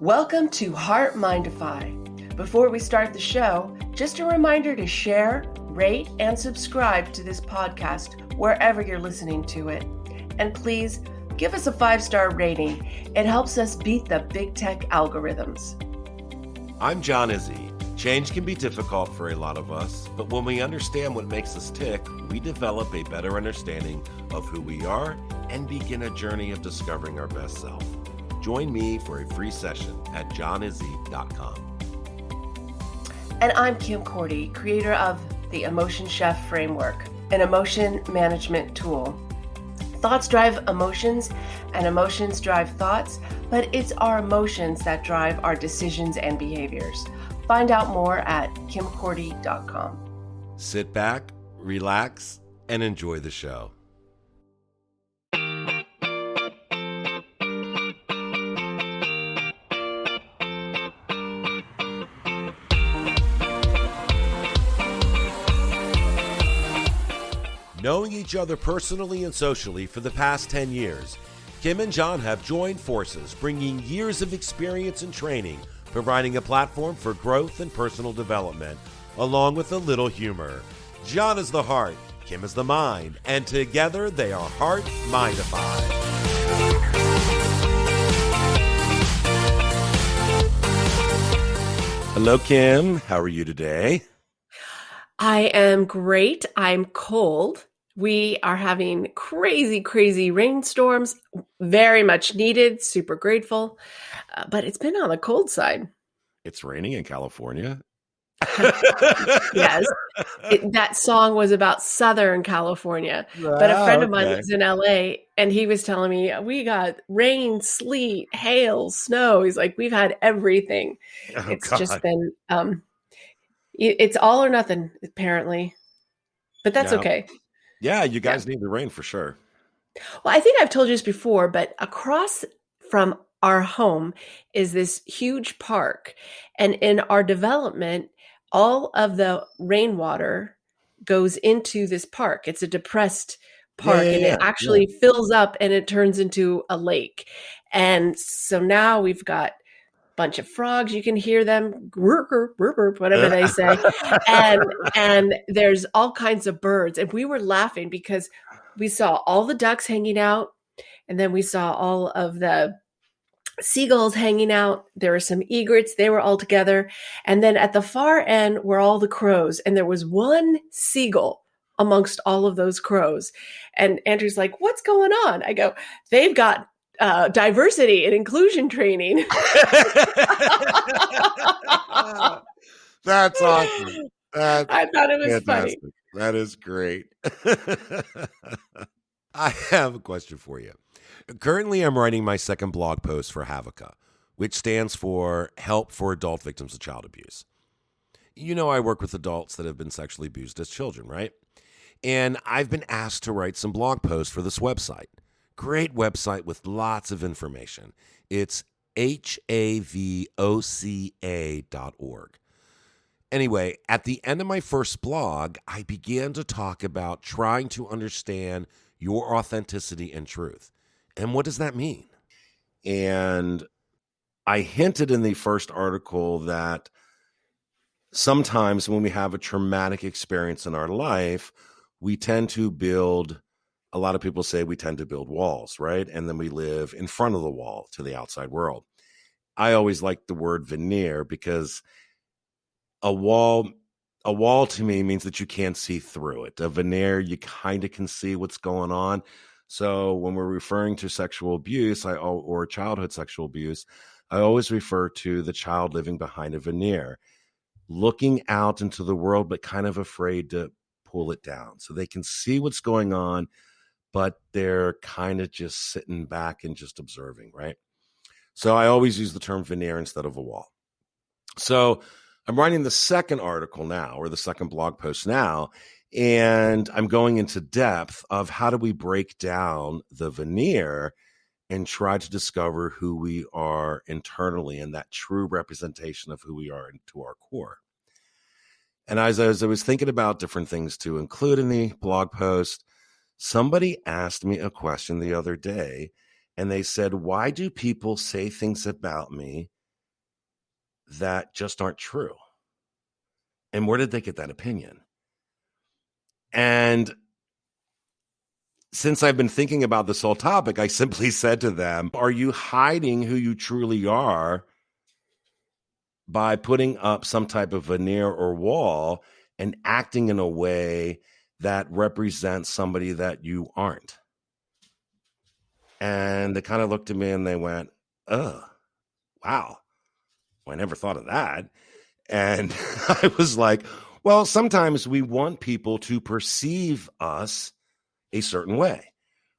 Welcome to HeartMind-ify. Before we start the show, just a reminder to share, rate, and subscribe to this podcast wherever you're listening to it. And please give us a 5-star rating. It helps us beat the big tech algorithms. I'm John Izzy. Change can be difficult for a lot of us, but when we understand what makes us tick, we develop a better understanding of who we are and begin a journey of discovering our best self. Join me for a free session at johnizzy.com. And I'm Kim Cordy, creator of the Emotion Chef Framework, an emotion management tool. Thoughts drive emotions, and emotions drive thoughts, but it's our emotions that drive our decisions and behaviors. Find out more at kimcordy.com. Sit back, relax, and enjoy the show. Knowing each other personally and socially for the past 10 years, Kim and John have joined forces, bringing years of experience and training, providing a platform for growth and personal development, along with a little humor. John is the heart, Kim is the mind, and together they are HeartMind-ify. Hello, Kim. How are you today? I am great. I'm cold. We are having crazy rainstorms, very much needed, super grateful, but it's been on the cold side. It's raining in California. Yes, that song was about Southern California, but a friend of mine lives in LA, and he was telling me, we got rain, sleet, hail, snow. He's like, we've had everything. It's just been, it's all or nothing, apparently, but that's okay. Yeah, you guys need the rain for sure. Well, I think I've told you this before, but across from our home is this huge park. And in our development, all of the rainwater goes into this park. It's a depressed park, and it actually fills up and it turns into a lake. And so now we've got bunch of frogs. You can hear them, whatever they say. And there's all kinds of birds. And we were laughing because we saw all the ducks hanging out. And then we saw all of the seagulls hanging out. There were some egrets. They were all together. And then at the far end were all the crows. And there was one seagull amongst all of those crows. And Andrew's like, what's going on? I go, they've got diversity and inclusion training. That's awesome. I thought it was fantastic. Funny. That is great. I have a question for you. Currently, I'm writing my second blog post for HAVICA, which stands for Help for Adult Victims of Child Abuse. You know, I work with adults that have been sexually abused as children, right? And I've been asked to write some blog posts for this website. Great website with lots of information. It's HAVOCA.org. Anyway, at the end of my first blog, I began to talk about trying to understand your authenticity and truth. And what does that mean? And I hinted in the first article that sometimes when we have a traumatic experience in our life, we tend to build, a lot of people say we tend to build walls, right? And then we live in front of the wall to the outside world. I always like the word veneer because a wall to me means that you can't see through it. A veneer, you kind of can see what's going on. So when we're referring to sexual abuse or childhood sexual abuse, I always refer to the child living behind a veneer, looking out into the world, but kind of afraid to pull it down. So they can see what's going on, but they're kind of just sitting back and just observing, right? So I always use the term veneer instead of a wall. So I'm writing the second article now, or the second blog post now, and I'm going into depth of how do we break down the veneer and try to discover who we are internally and that true representation of who we are to our core. And as I was thinking about different things to include in the blog post, somebody asked me a question the other day, and they said, why do people say things about me that just aren't true. And where did they get that opinion? And since I've been thinking about this whole topic, I simply said to them, are you hiding who you truly are by putting up some type of veneer or wall and acting in a way that represents somebody that you aren't? And they kind of looked at me and they went, oh, wow. Well, I never thought of that. And I was like, well, sometimes we want people to perceive us a certain way,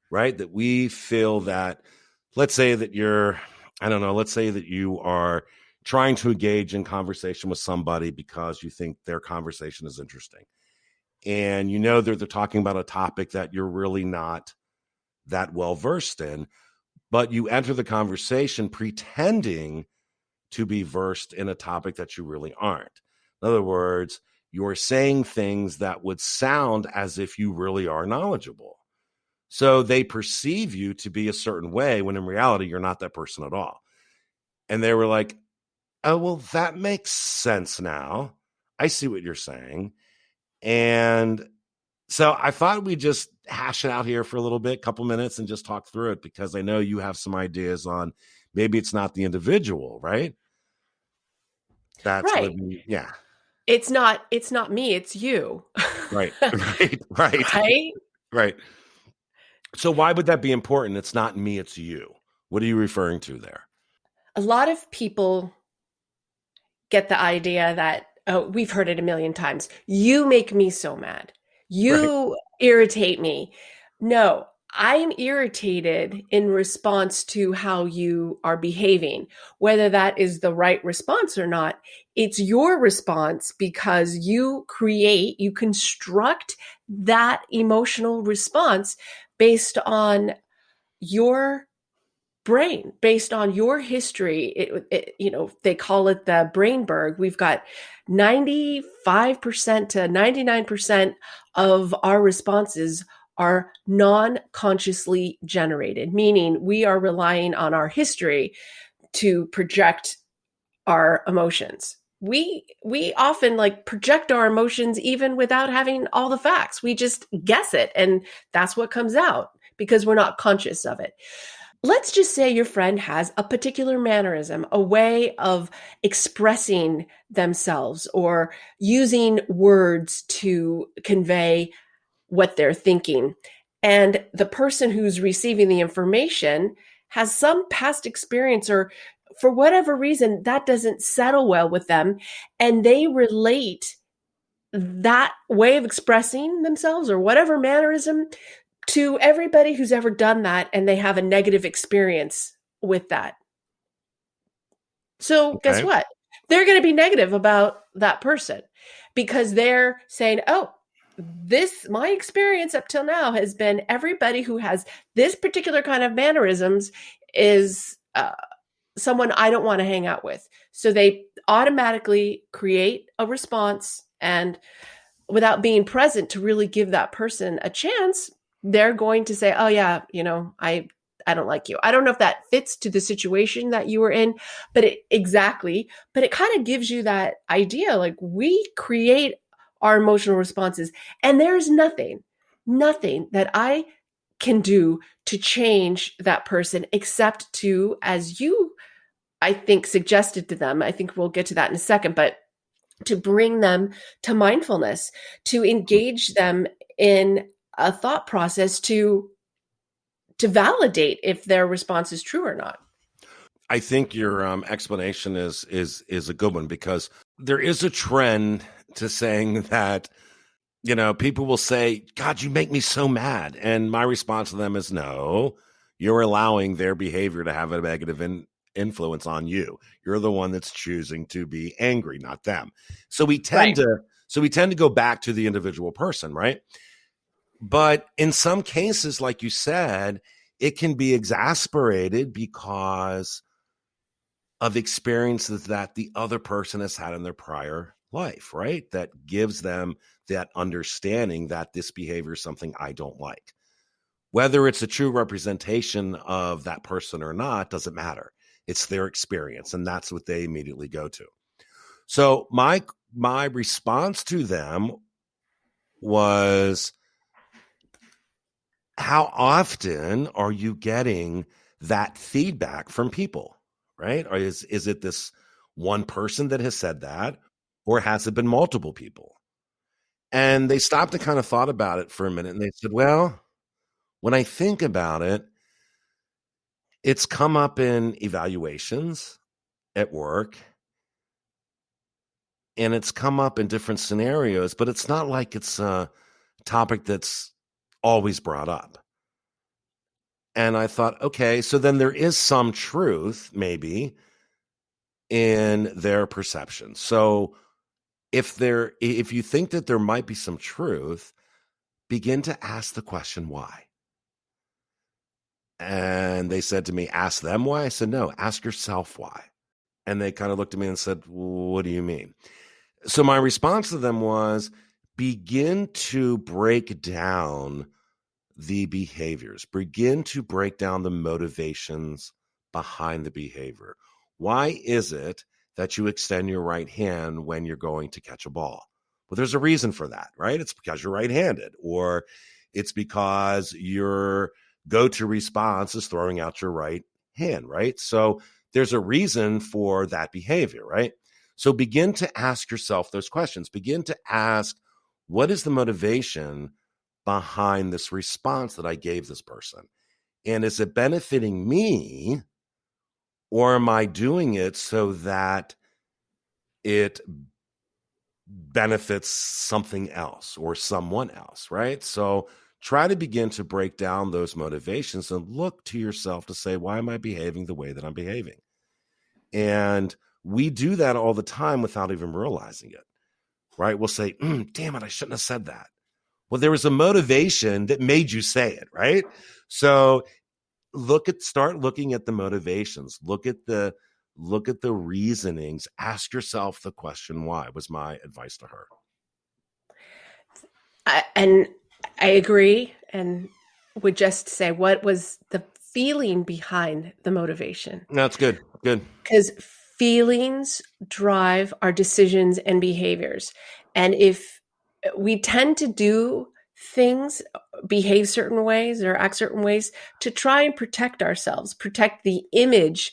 right? That we feel that, let's say that let's say that you are trying to engage in conversation with somebody because you think their conversation is interesting. And you know they're talking about a topic that you're really not that well versed in, but you enter the conversation pretending to be versed in a topic that you really aren't. In other words, you're saying things that would sound as if you really are knowledgeable. So they perceive you to be a certain way when in reality, you're not that person at all. And they were like, oh, well, that makes sense now. I see what you're saying. And so I thought we'd just hash it out here for a little bit, couple minutes, and just talk through it, because I know you have some ideas on maybe it's not the individual, right? That's Right. living. Yeah. It's not me, it's you. Right. Right. Right? Right. So why would that be important? It's not me, it's you. What are you referring to there? A lot of people get the idea that, oh, we've heard it a million times. You make me so mad. Right. You irritate me. No, I'm irritated in response to how you are behaving. Whether that is the right response or not, it's your response because you construct that emotional response based on your brain, based on your history. They call it the Brainberg. We've got 95% to 99% of our responses are non-consciously generated, meaning we are relying on our history to project our emotions. We often project our emotions even without having all the facts. We just guess it, and that's what comes out because we're not conscious of it. Let's just say your friend has a particular mannerism, a way of expressing themselves or using words to convey what they're thinking. And the person who's receiving the information has some past experience, or for whatever reason, that doesn't settle well with them. And they relate that way of expressing themselves or whatever mannerism to everybody who's ever done that, and they have a negative experience with that. So guess Okay. what? They're going to be negative about that person because they're saying, oh, my experience up till now has been everybody who has this particular kind of mannerisms is someone I don't want to hang out with. So they automatically create a response, and without being present to really give that person a chance, they're going to say, oh yeah, I don't like you. I don't know if that fits to the situation that you were in, but it kind of gives you that idea. Like, we create our emotional responses, and there's nothing that I can do to change that person except to, as you, I think, suggested to them. I think we'll get to that in a second, but to bring them to mindfulness, to engage them in a thought process to validate if their response is true or not. I think your explanation is a good one, because there is a trend to saying that, people will say, God, you make me so mad. And my response to them is, no, you're allowing their behavior to have a negative influence on you. You're the one that's choosing to be angry, not them. So we tend to go back to the individual person, right? But in some cases, like you said, it can be exasperated because of experiences that the other person has had in their prior life, right? That gives them that understanding that this behavior is something I don't like. Whether it's a true representation of that person or not doesn't matter. It's their experience, and that's what they immediately go to. So my response to them was, how often are you getting that feedback from people, right? Or is it this one person that has said that, or has it been multiple people? And they stopped and kind of thought about it for a minute, and they said, well, when I think about it, it's come up in evaluations at work, and it's come up in different scenarios, but it's not like it's a topic that's always brought up. And I thought, okay, so then there is some truth maybe in their perception. So if you think that there might be some truth, begin to ask the question why. And they said to me, ask them why. I said, no, ask yourself why. And they kind of looked at me and said, what do you mean? So my response to them was, begin to break down the behaviors, begin to break down the motivations behind the behavior. Why is it that you extend your right hand when you're going to catch a ball? Well, there's a reason for that, right? It's because you're right-handed, or it's because your go-to response is throwing out your right hand, right? So there's a reason for that behavior, right? So begin to ask yourself those questions. Begin to ask, what is the motivation behind this response that I gave this person? And is it benefiting me, or am I doing it so that it benefits something else or someone else, right? So try to begin to break down those motivations and look to yourself to say, why am I behaving the way that I'm behaving? And we do that all the time without even realizing it, right? We'll say, damn it, I shouldn't have said that. Well, there was a motivation that made you say it, right? So start looking at the motivations, look at the reasonings, ask yourself the question why, was my advice to her. And I agree, and would just say, what was the feeling behind the motivation? That's good. Good. Because feelings drive our decisions and behaviors. And if we tend to do things, behave certain ways or act certain ways to try and protect ourselves, protect the image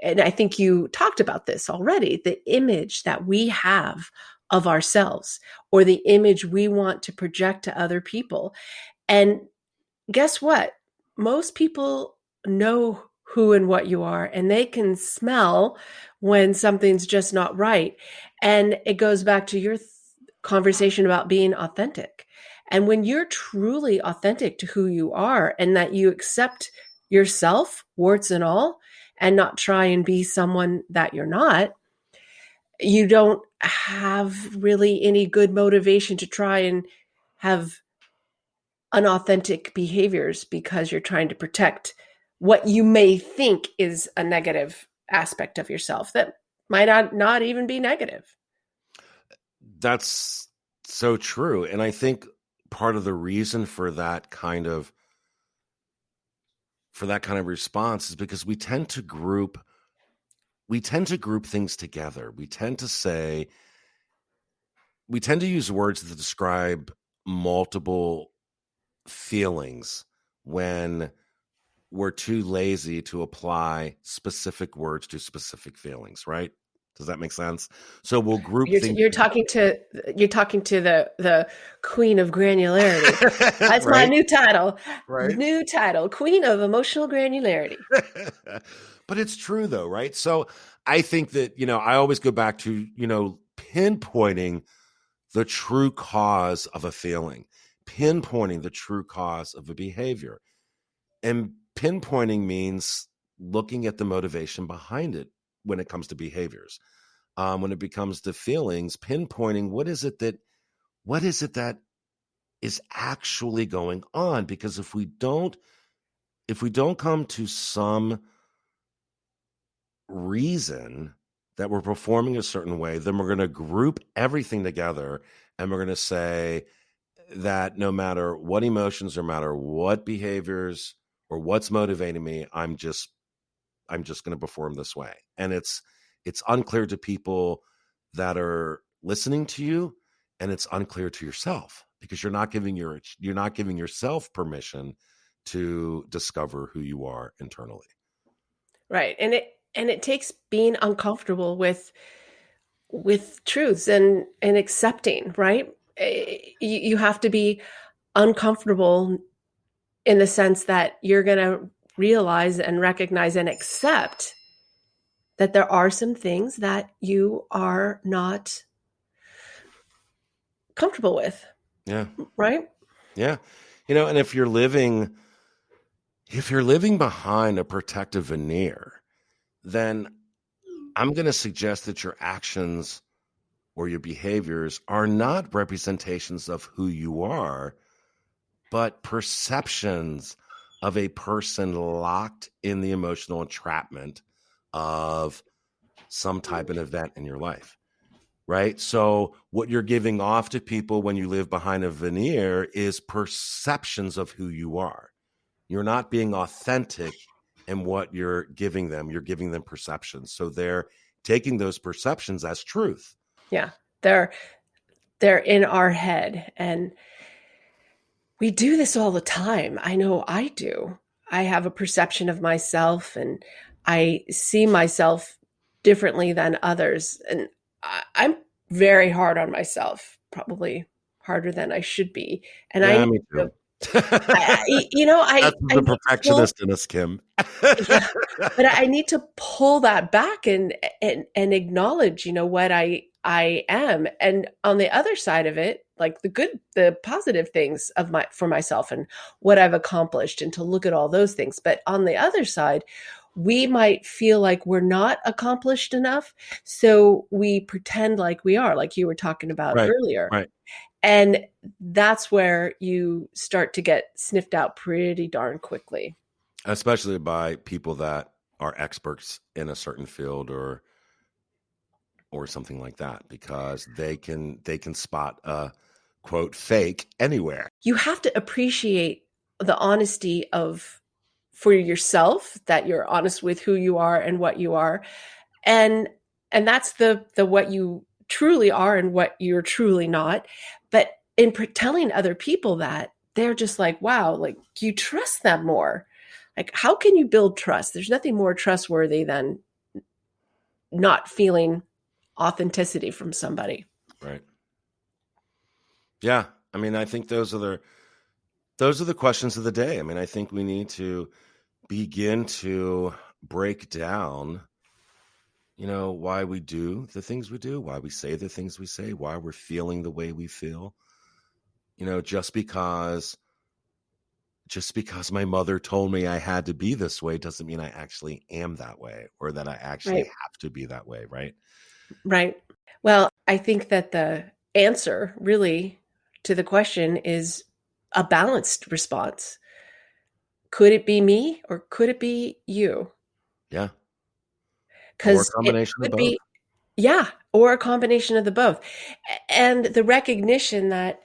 and I think you talked about this already, the image that we have of ourselves, or the image we want to project to other people. And guess what? Most people know who and what you are, and they can smell when something's just not right. And it goes back to your conversation about being authentic. And when you're truly authentic to who you are, and that you accept yourself, warts and all, and not try and be someone that you're not, you don't have really any good motivation to try and have unauthentic behaviors, because you're trying to protect what you may think is a negative aspect of yourself that might not even be negative. That's so true. And I think part of the reason for that kind of response is because we tend to group things together. We tend to use words that describe multiple feelings when we're too lazy to apply specific words to specific feelings, right? Does that make sense? So we'll group things. You're talking to the queen of granularity. That's Right? my new title. Right. New title, Queen of Emotional Granularity. But it's true though, right? So I think that, I always go back to, pinpointing the true cause of a feeling, pinpointing the true cause of a behavior. And pinpointing means looking at the motivation behind it when it comes to behaviors. When it becomes to feelings, pinpointing what is it that is actually going on? Because if we don't come to some reason that we're performing a certain way, then we're going to group everything together, and we're going to say that no matter what emotions, no matter what behaviors or what's motivating me, I'm just going to perform this way. And it's it's unclear to people that are listening to you, and it's unclear to yourself because you're not giving yourself permission to discover who you are internally. Right. And it takes being uncomfortable with truths and accepting, right? You have to be uncomfortable in the sense that you're going to realize and recognize and accept that there are some things that you are not comfortable with, Yeah. right? Yeah. And if you're living behind a protective veneer, then I'm going to suggest that your actions or your behaviors are not representations of who you are, but perceptions of a person locked in the emotional entrapment of some type of event in your life, right? So what you're giving off to people when you live behind a veneer is perceptions of who you are. You're not being authentic in what you're giving them. You're giving them perceptions. So they're taking those perceptions as truth. Yeah. They're in our head, and we do this all the time. I know I do. I have a perception of myself, and I see myself differently than others. And I'm very hard on myself, probably harder than I should be. And I Yeah, need me to, too. That's I the need to pull, perfectionist in us, Kim. yeah, but I need to pull that back and acknowledge, what I am. And on the other side of it, like the positive things for myself and what I've accomplished, and to look at all those things. But on the other side, we might feel like we're not accomplished enough. So we pretend like we are, like you were talking about Right, earlier. right. And that's where you start to get sniffed out pretty darn quickly. Especially by people that are experts in a certain field or something like that, because they can spot a quote fake anywhere. You have to appreciate the honesty of for yourself, that you're honest with who you are and what you are, and that's the what you truly are and what you're truly not. But in telling other people that, they're just like, wow, like, you trust them more. Like, how can you build trust? There's nothing more trustworthy than not feeling authenticity from somebody. Right. Yeah. I mean, I think those are the questions of the day. I mean, I think we need to begin to break down, why we do the things we do, why we say the things we say, why we're feeling the way we feel. Just because my mother told me I had to be this way doesn't mean I actually am that way, or that I actually Right. have to be that way, right? Right. Well, I think that the answer really to the question is a balanced response. Could it be me or could it be you? Yeah. Or a Because it combination of could both. be, yeah, or a combination of the both. And the recognition that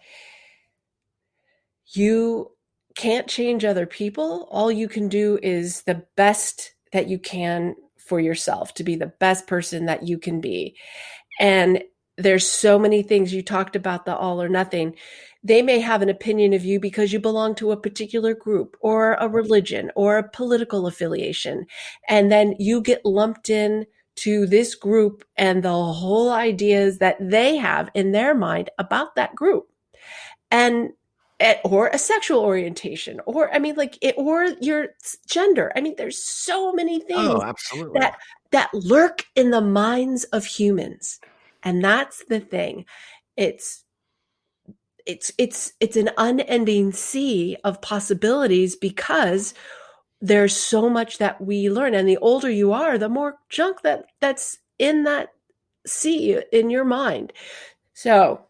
you can't change other people. All you can do is the best that you can for yourself, to be the best person that you can be. And there's so many things. You talked about the all or nothing. They may have an opinion of you because you belong to a particular group or a religion or a political affiliation. And then you get lumped in to this group and the whole ideas that they have in their mind about that group. And or a sexual orientation, or I mean, like it, or your gender. I mean, there's so many Oh, things absolutely. that lurk in the minds of humans, and that's the thing. It's it's an unending sea of possibilities, because there's so much that we learn, and the older you are, the more junk that's in that sea in your mind. So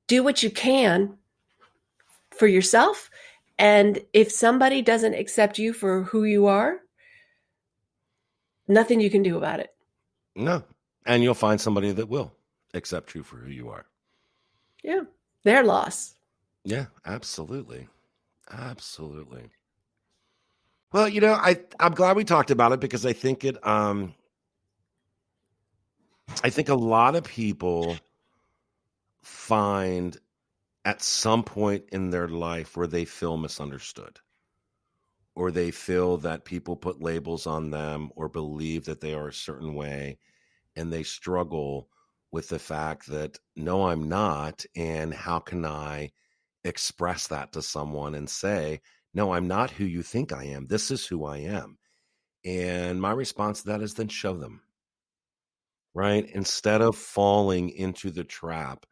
do what you can for yourself. And if somebody doesn't accept you for who you are, nothing you can do about it. No. And you'll find somebody that will accept you for who you are. Yeah. Their loss. Yeah, absolutely. Absolutely. Well, I'm glad we talked about it, because I think I think a lot of people find at some point in their life where they feel misunderstood, or they feel that people put labels on them or believe that they are a certain way, and they struggle with the fact that, no, I'm not. And how can I express that to someone and say, no, I'm not who you think I am. This is who I am. And my response to that is, then show them, right? Instead of falling into the trap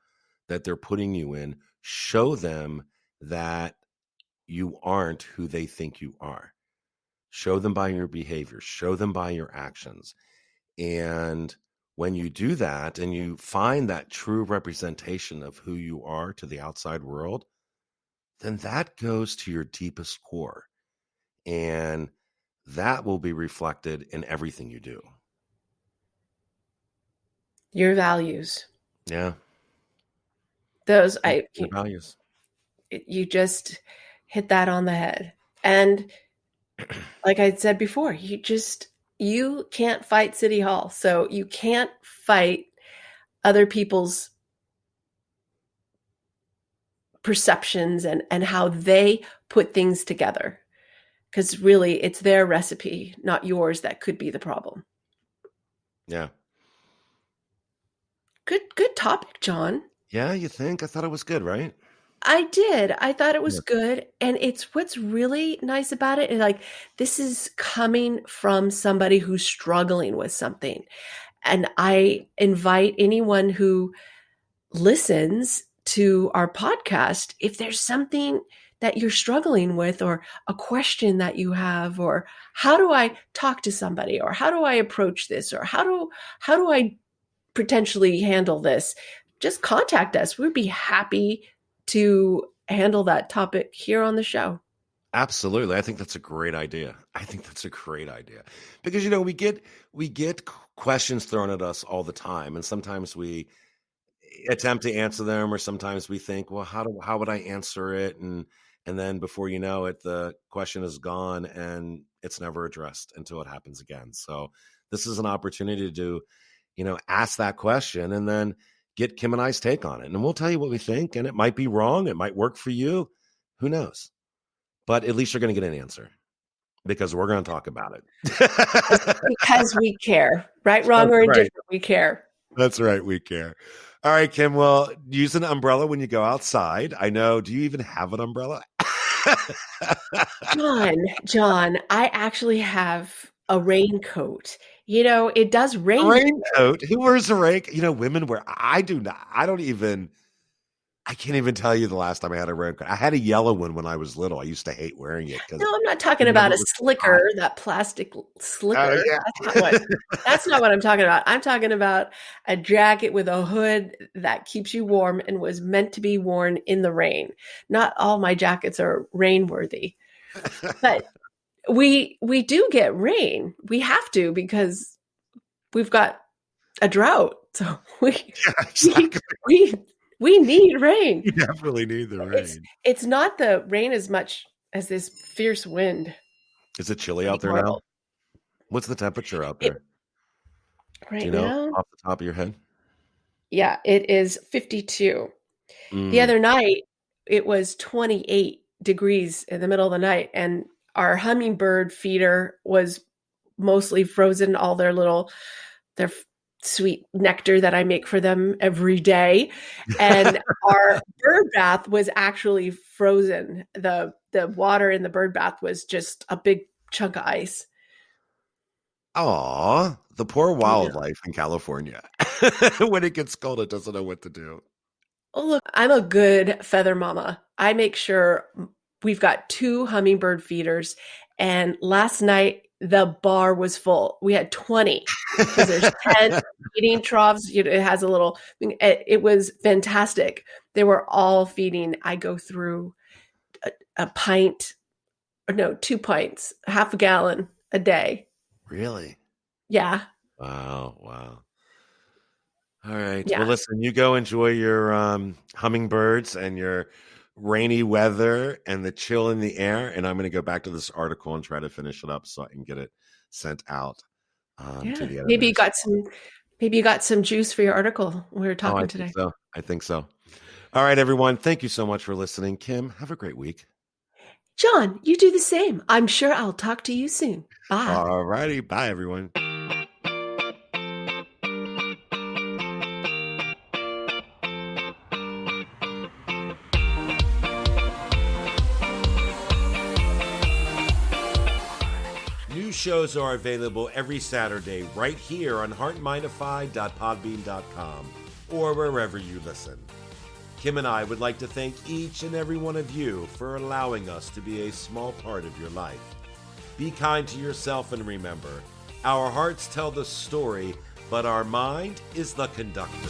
that they're putting you in, show them that you aren't who they think you are. Show them by your behavior, show them by your actions. And when you do that and you find that true representation of who you are to the outside world, then that goes to your deepest core. And that will be reflected in everything you do. Your values. Yeah. Those Your values. you just hit that on the head. And like I said before, you can't fight City Hall. So you can't fight other people's perceptions and how they put things together. Because really, it's their recipe, not yours, that could be the problem. Yeah. Good topic, John. Yeah, you think? I thought it was good, right? I did. I thought it Yeah. was good. And it's what's really nice about it. And like, this is coming from somebody who's struggling with something. And I invite anyone who listens to our podcast, if there's something that you're struggling with, or a question that you have, or how do I talk to somebody, or how do I approach this, or how do I potentially handle this, just contact us. We'd be happy to handle that topic here on the show. Absolutely. I think that's a great idea. Because we get questions thrown at us all the time, and sometimes we attempt to answer them, or sometimes we think, well, how would I answer it? And then before you know it, the question is gone and it's never addressed until it happens again. So this is an opportunity to, ask that question and then get Kim and I's take on it. And we'll tell you what we think, and it might be wrong. It might work for you. Who knows? But at least you're going to get an answer, because we're going to talk about it. Because we care. Right, wrong, That's or right. indifferent, we care. That's right. We care. All right, Kim. Well, use an umbrella when you go outside. I know. Do you even have an umbrella? John, I actually have a raincoat. It does A rain. raincoat? Who wears a raincoat? Women wear. I do not. I can't even tell you the last time I had a raincoat. I had a yellow one when I was little. I used to hate wearing it because No, I'm not talking about a slicker, that plastic slicker. yeah. That's not what I'm talking about. I'm talking about a jacket with a hood that keeps you warm and was meant to be worn in the rain. Not all my jackets are rainworthy, but we do get rain. We have to, because we've got a drought. So Exactly. we need rain. You definitely need the rain. It's not the rain as much as this fierce wind. Is it chilly out there now? What's the temperature out there? Right Do you know now? off the top of your head? Yeah, it is 52. The Mm. other night, it was 28 degrees in the middle of the night, and our hummingbird feeder was mostly frozen, all their sweet nectar that I make for them every day. And our bird bath was actually frozen. The water in the bird bath was just a big chunk of ice. Aw, the poor wildlife in California. When it gets cold, it doesn't know what to do. Oh, look, I'm a good feather mama. I make sure we've got 2 hummingbird feeders. And last night, the bar was full. We had 20, because there's 10 feeding troughs. It has a little, it was fantastic. They were all feeding. I go through a pint, or no, 2 pints, half a gallon a day. Really? Yeah. Wow. All right. Yeah. Well, listen, you go enjoy your hummingbirds and your rainy weather and the chill in the air. And I'm going to go back to this article and try to finish it up so I can get it sent out to the editors. Maybe Maybe you got some juice for your article we were Oh, I talking think today. so. I think so. All right, everyone. Thank you so much for listening. Kim, have a great week. John, you do the same. I'm sure I'll talk to you soon. Bye. All righty. Bye, everyone. New shows are available every Saturday right here on HeartMind-ify.podbean.com or wherever you listen. Kim and I would like to thank each and every one of you for allowing us to be a small part of your life. Be kind to yourself and remember, our hearts tell the story, but our mind is the conductor.